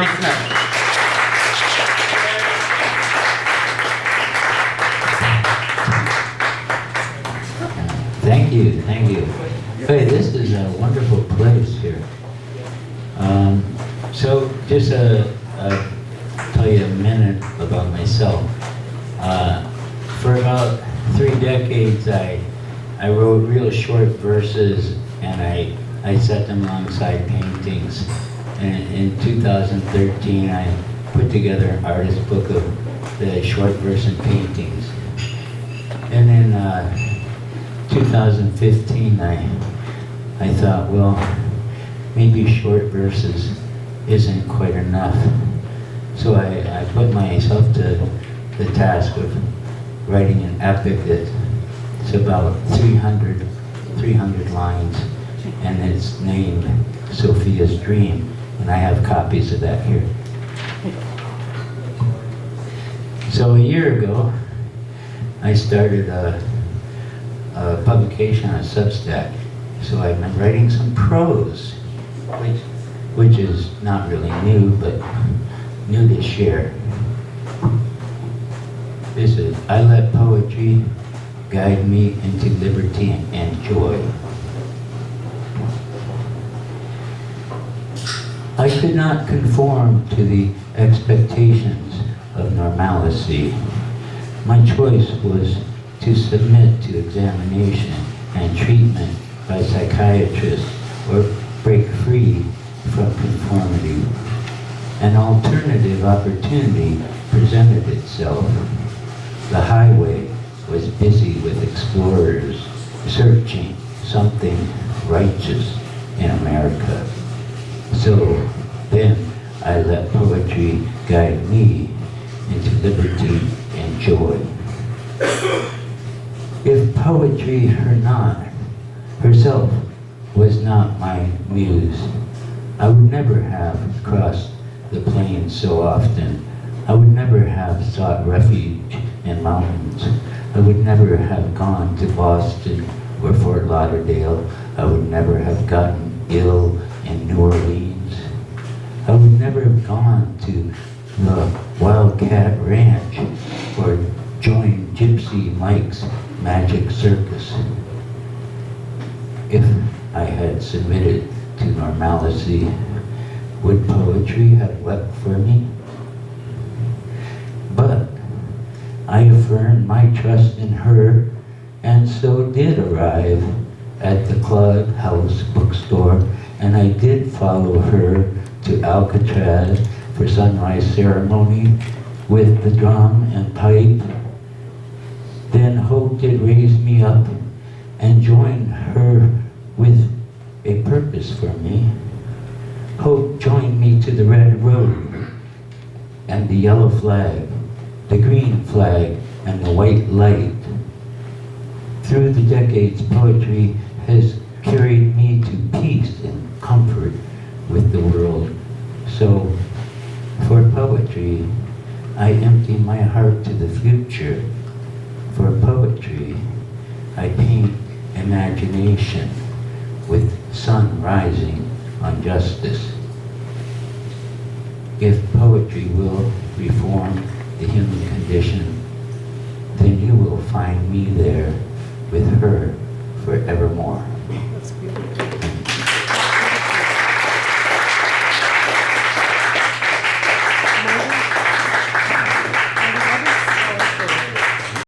Marty Smith. Thank you, thank you. Hey, this is a wonderful place here. So just tell you a minute about myself. For about 3 decades, I wrote real short verses, and I set them alongside paintings. And in 2013, I put together an artist book of the short verse and paintings. And in 2015, I thought, well, maybe short verses isn't quite enough. So I put myself to the task of writing an epic that's about 300 lines, and it's named Sophia's Dream, and I have copies of that here. So a year ago, I started a publication on Substack. So I've been writing some prose, which is not really new, but new to share. This is, I let poetry guide me into liberty and joy. I could not conform to the expectations of normalcy. My choice was to submit to examination and treatment by psychiatrists or break free from conformity. An alternative opportunity presented itself. The highway was busy with explorers searching something righteous in America. So then I let poetry guide me into liberty and joy. If poetry herself was not my muse, I would never have crossed the plains so often. I would never have sought refuge in mountains. I would never have gone to Boston or Fort Lauderdale. I would never have gotten ill in New Orleans. I would never have gone to the Wildcat Ranch or joined Gypsy Mike's Magic Circus. If I had submitted to normalcy, would poetry have wept for me? But I affirmed my trust in her, and so did arrive at the Clubhouse bookstore, and I did follow her to Alcatraz for sunrise ceremony with the drum and pipe. Then hope did raise me up and join her with a purpose for me. Hope joined me to the red road and the yellow flag, the green flag and the white light. Through the decades, poetry has carried me to peace and comfort with the world. So, for poetry, I empty my heart to the future. For poetry, I paint imagination with sun rising on justice. If poetry will reform the human condition, then you will find me there with her forevermore.